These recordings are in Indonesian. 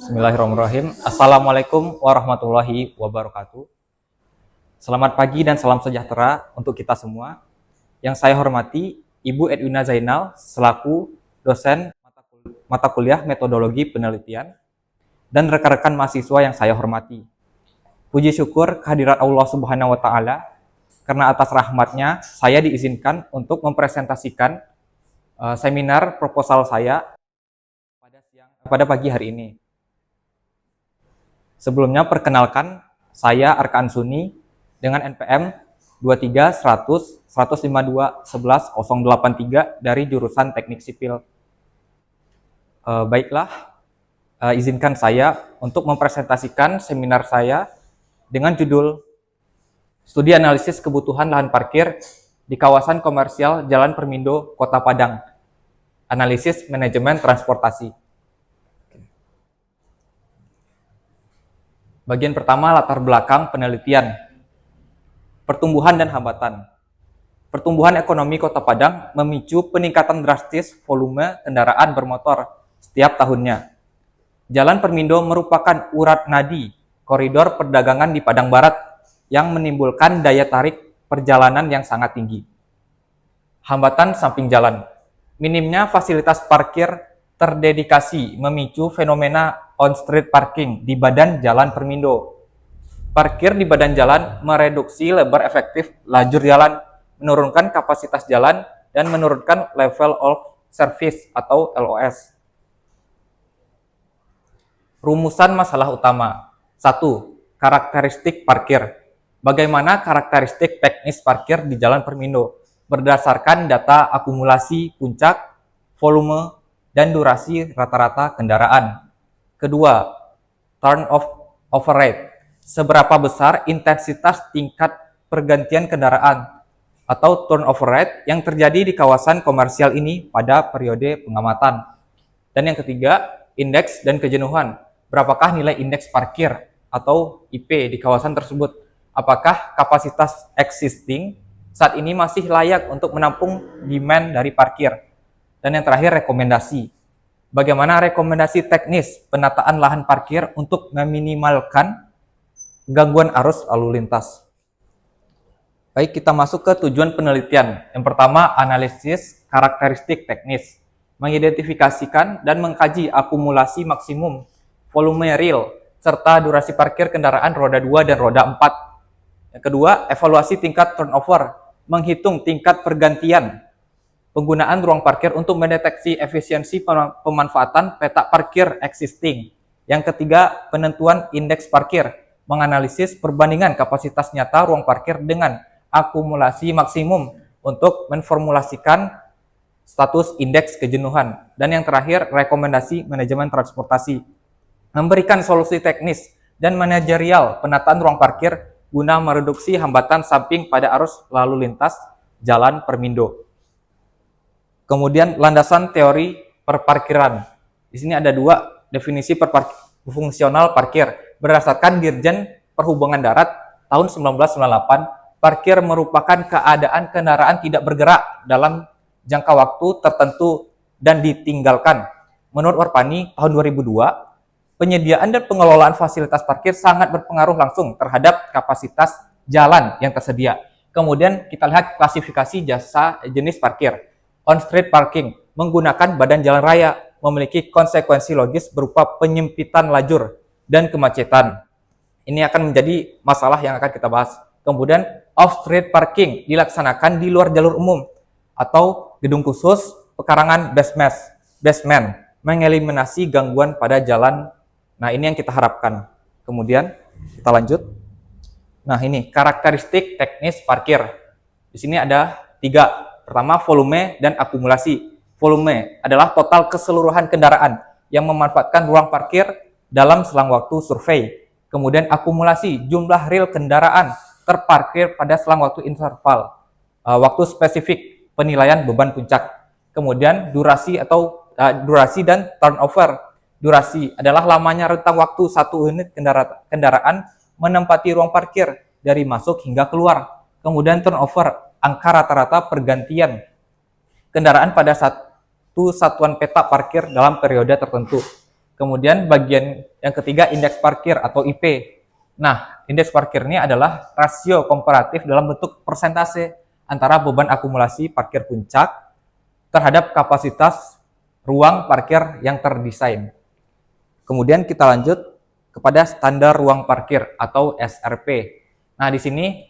Bismillahirrahmanirrahim. Assalamualaikum warahmatullahi wabarakatuh. Selamat pagi dan salam sejahtera untuk kita semua. Yang saya hormati Ibu Edwina Zainal selaku dosen mata kuliah metodologi penelitian dan rekan-rekan mahasiswa yang saya hormati. Puji syukur kehadirat Allah Subhanahu wa taala karena atas rahmatnya saya diizinkan untuk mempresentasikan seminar proposal saya pada pagi hari ini. Sebelumnya perkenalkan, saya Arkaan Suni dengan NPM 23-100-152-11-083 dari jurusan Teknik Sipil. Baiklah, izinkan saya untuk mempresentasikan seminar saya dengan judul Studi Analisis Kebutuhan Lahan Parkir di Kawasan Komersial Jalan Permindo, Kota Padang. Analisis Manajemen Transportasi. Bagian pertama, latar belakang penelitian. Pertumbuhan dan hambatan. Pertumbuhan ekonomi Kota Padang memicu peningkatan drastis volume kendaraan bermotor setiap tahunnya. Jalan Permindo merupakan urat nadi koridor perdagangan di Padang Barat yang menimbulkan daya tarik perjalanan yang sangat tinggi. Hambatan samping jalan. Minimnya fasilitas parkir terdedikasi memicu fenomena on-street parking di badan jalan Permindo. Parkir di badan jalan mereduksi lebar efektif lajur jalan, menurunkan kapasitas jalan, dan menurunkan level of service atau LOS. Rumusan masalah utama. 1. Karakteristik parkir. Bagaimana karakteristik teknis parkir di jalan Permindo berdasarkan data akumulasi puncak, volume, dan durasi rata-rata kendaraan. Kedua, turnover rate. Seberapa besar intensitas tingkat pergantian kendaraan atau turnover rate yang terjadi di kawasan komersial ini pada periode pengamatan. Dan yang ketiga, indeks dan kejenuhan. Berapakah nilai indeks parkir atau IP di kawasan tersebut? Apakah kapasitas existing saat ini masih layak untuk menampung demand dari parkir? Dan yang terakhir, rekomendasi. Bagaimana rekomendasi teknis penataan lahan parkir untuk meminimalkan gangguan arus lalu lintas. Baik, kita masuk ke tujuan penelitian. Yang pertama, analisis karakteristik teknis. Mengidentifikasikan dan mengkaji akumulasi maksimum volume real serta durasi parkir kendaraan roda 2 dan roda 4. Yang kedua, evaluasi tingkat turnover. Menghitung tingkat pergantian penggunaan ruang parkir untuk mendeteksi efisiensi pemanfaatan peta parkir existing. Yang ketiga, penentuan indeks parkir, menganalisis perbandingan kapasitas nyata ruang parkir dengan akumulasi maksimum untuk menformulasikan status indeks kejenuhan. Dan yang terakhir, rekomendasi manajemen transportasi, memberikan solusi teknis dan manajerial penataan ruang parkir guna mereduksi hambatan samping pada arus lalu lintas jalan Permindo. Kemudian landasan teori perparkiran. Di sini ada dua definisi fungsional parkir. Berdasarkan Dirjen Perhubungan Darat tahun 1998, parkir merupakan keadaan kendaraan tidak bergerak dalam jangka waktu tertentu dan ditinggalkan. Menurut Warpani tahun 2002, penyediaan dan pengelolaan fasilitas parkir sangat berpengaruh langsung terhadap kapasitas jalan yang tersedia. Kemudian kita lihat klasifikasi jasa jenis parkir. On-street parking menggunakan badan jalan raya memiliki konsekuensi logis berupa penyempitan lajur dan kemacetan. Ini akan menjadi masalah yang akan kita bahas. Kemudian off-street parking dilaksanakan di luar jalur umum atau gedung khusus, pekarangan basement, mengeliminasi gangguan pada jalan. Nah, ini yang kita harapkan. Kemudian kita lanjut. Nah, ini karakteristik teknis parkir. Di sini ada 3. Pertama, volume dan akumulasi. Volume adalah total keseluruhan kendaraan yang memanfaatkan ruang parkir dalam selang waktu survei. Kemudian akumulasi, jumlah real kendaraan terparkir pada selang waktu interval, waktu spesifik penilaian beban puncak. Kemudian durasi dan turnover. Durasi adalah lamanya rentang waktu satu unit kendaraan menempati ruang parkir dari masuk hingga keluar. Kemudian turnover, angka rata-rata pergantian kendaraan pada satu satuan peta parkir dalam periode tertentu. Kemudian bagian yang ketiga indeks parkir atau IP. Nah, indeks parkir ini adalah rasio komparatif dalam bentuk persentase antara beban akumulasi parkir puncak terhadap kapasitas ruang parkir yang terdesain. Kemudian kita lanjut kepada standar ruang parkir atau SRP. Nah, di sini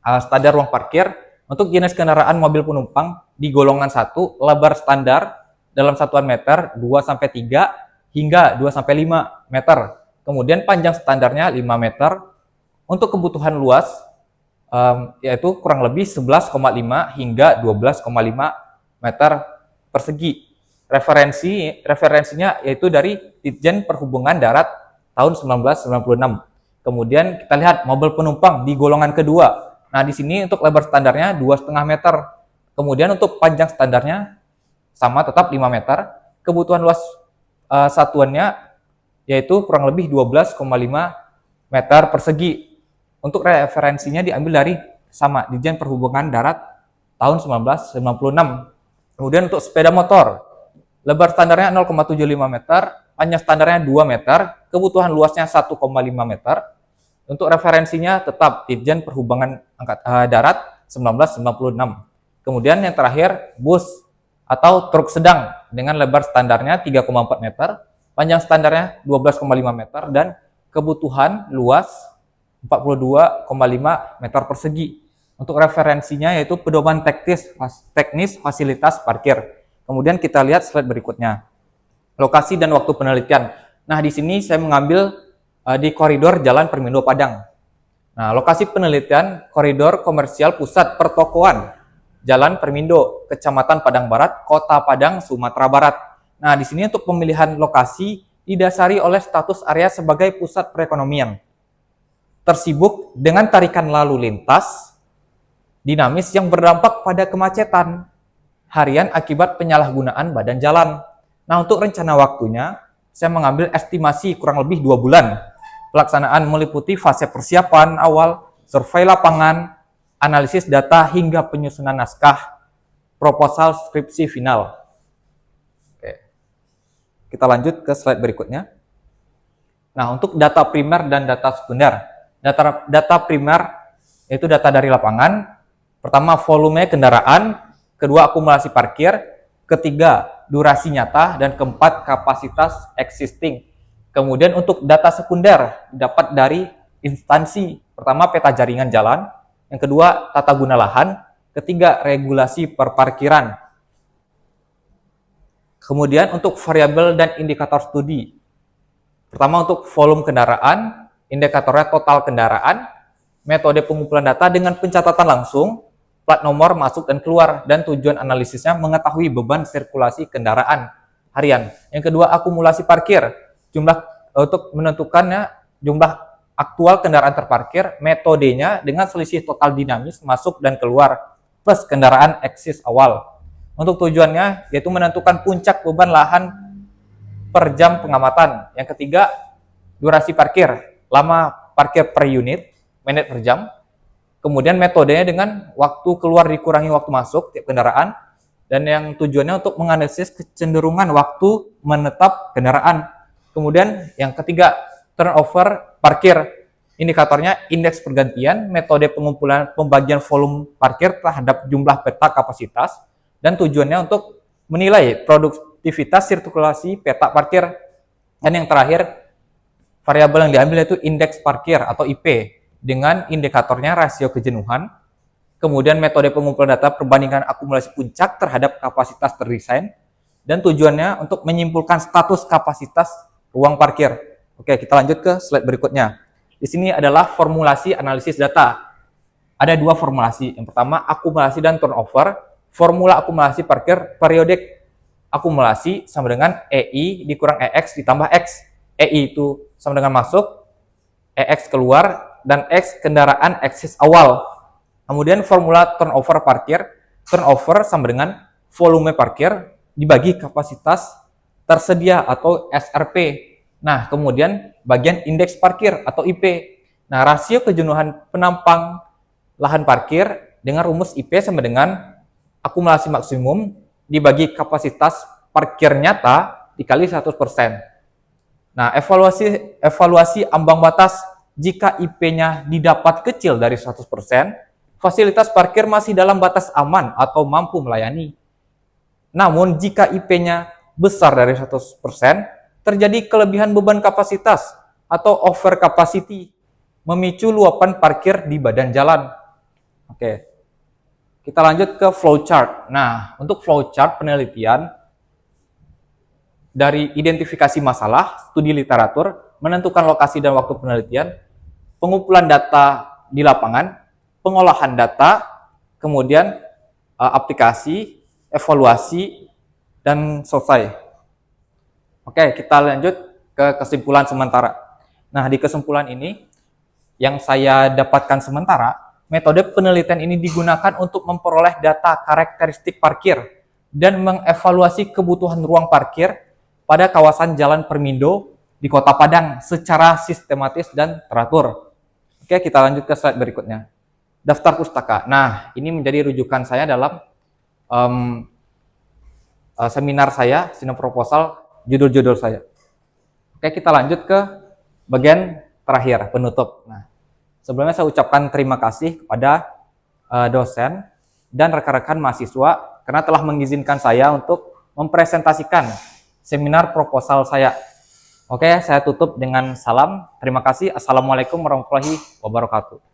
standar ruang parkir untuk jenis kendaraan mobil penumpang di golongan 1 lebar standar dalam satuan meter 2-3 hingga 2-5 meter. Kemudian panjang standarnya 5 meter. Untuk kebutuhan luas yaitu kurang lebih 11,5 hingga 12,5 meter persegi. Referensinya yaitu dari Ditjen Perhubungan Darat tahun 1996. Kemudian kita lihat mobil penumpang di golongan kedua. Nah, di sini untuk lebar standarnya 2,5 meter. Kemudian untuk panjang standarnya sama tetap 5 meter. Kebutuhan luas satuannya yaitu kurang lebih 12,5 meter persegi. Untuk referensinya diambil dari sama Ditjen Perhubungan Darat tahun 1996. Kemudian untuk sepeda motor, lebar standarnya 0,75 meter, panjang standarnya 2 meter, kebutuhan luasnya 1,5 meter. Untuk referensinya tetap Ditjen Perhubungan Darat 1996. Kemudian yang terakhir, bus atau truk sedang dengan lebar standarnya 3,4 meter, panjang standarnya 12,5 meter, dan kebutuhan luas 42,5 meter persegi. Untuk referensinya yaitu pedoman teknis fasilitas parkir. Kemudian kita lihat slide berikutnya. Lokasi dan waktu penelitian. Nah, di sini saya mengambil di koridor Jalan Permindo Padang. Nah, lokasi penelitian koridor komersial pusat pertokoan Jalan Permindo, Kecamatan Padang Barat, Kota Padang, Sumatera Barat. Nah, di sini untuk pemilihan lokasi didasari oleh status area sebagai pusat perekonomian tersibuk dengan tarikan lalu lintas dinamis yang berdampak pada kemacetan harian akibat penyalahgunaan badan jalan. Nah, untuk rencana waktunya, saya mengambil estimasi kurang lebih 2 bulan. Pelaksanaan meliputi fase persiapan awal, survei lapangan, analisis data, hingga penyusunan naskah proposal skripsi final. Oke. Kita lanjut ke slide berikutnya. Nah, untuk data primer dan data sekunder. Data primer yaitu data dari lapangan. Pertama, volume kendaraan. Kedua, akumulasi parkir. Ketiga, durasi nyata. Dan keempat, kapasitas existing. Kemudian untuk data sekunder dapat dari instansi. Pertama, peta jaringan jalan. Yang kedua, tata guna lahan. Ketiga, regulasi perparkiran. Kemudian untuk variabel dan indikator studi. Pertama, untuk volume kendaraan, indikatornya total kendaraan, metode pengumpulan data dengan pencatatan langsung, plat nomor masuk dan keluar, dan tujuan analisisnya mengetahui beban sirkulasi kendaraan harian. Yang kedua, akumulasi parkir, jumlah untuk menentukannya jumlah aktual kendaraan terparkir, metodenya dengan selisih total dinamis masuk dan keluar plus kendaraan eksis awal. Untuk tujuannya yaitu menentukan puncak beban lahan per jam pengamatan. Yang ketiga, durasi parkir, lama parkir per unit, menit per jam. Kemudian metodenya dengan waktu keluar dikurangi waktu masuk tiap kendaraan, dan yang tujuannya untuk menganalisis kecenderungan waktu menetap kendaraan. Kemudian yang ketiga, turnover parkir, indikatornya indeks pergantian, metode pengumpulan pembagian volume parkir terhadap jumlah peta kapasitas, dan tujuannya untuk menilai produktivitas sirkulasi peta parkir. Dan yang terakhir, variabel yang diambil yaitu indeks parkir atau IP dengan indikatornya rasio kejenuhan. Kemudian metode pengumpulan data perbandingan akumulasi puncak terhadap kapasitas terdesain, dan tujuannya untuk menyimpulkan status kapasitas ruang parkir. Oke, kita lanjut ke slide berikutnya. Di sini adalah formulasi analisis data. Ada dua formulasi. Yang pertama, akumulasi dan turnover. Formula akumulasi parkir periodik. Akumulasi sama dengan EI dikurang EX ditambah X. EI itu sama dengan masuk, EX keluar, dan X kendaraan eksis awal. Kemudian formula turnover parkir. Turnover sama dengan volume parkir dibagi kapasitas tersedia atau SRP. Nah, kemudian bagian indeks parkir atau IP. Nah, rasio kejenuhan penampang lahan parkir dengan rumus IP sama dengan akumulasi maksimum dibagi kapasitas parkir nyata dikali 100%. Nah, evaluasi ambang batas jika IP-nya didapat kecil dari 100%, fasilitas parkir masih dalam batas aman atau mampu melayani. Namun, jika IP-nya besar dari 100%, terjadi kelebihan beban kapasitas atau over capacity, memicu luapan parkir di badan jalan. Oke, kita lanjut ke flowchart. Nah, untuk flowchart penelitian, dari identifikasi masalah, studi literatur, menentukan lokasi dan waktu penelitian, pengumpulan data di lapangan, pengolahan data, kemudian aplikasi, evaluasi, dan selesai. Oke, kita lanjut ke kesimpulan sementara. Nah, di kesimpulan ini, yang saya dapatkan sementara, metode penelitian ini digunakan untuk memperoleh data karakteristik parkir dan mengevaluasi kebutuhan ruang parkir pada kawasan Jalan Permindo di Kota Padang secara sistematis dan teratur. Oke, kita lanjut ke slide berikutnya. Daftar pustaka. Nah, ini menjadi rujukan saya dalam seminar saya, seminar proposal, judul-judul saya. Oke, kita lanjut ke bagian terakhir, penutup. Nah, sebelumnya saya ucapkan terima kasih kepada dosen dan rekan-rekan mahasiswa karena telah mengizinkan saya untuk mempresentasikan seminar proposal saya. Oke, saya tutup dengan salam. Terima kasih. Assalamualaikum warahmatullahi wabarakatuh.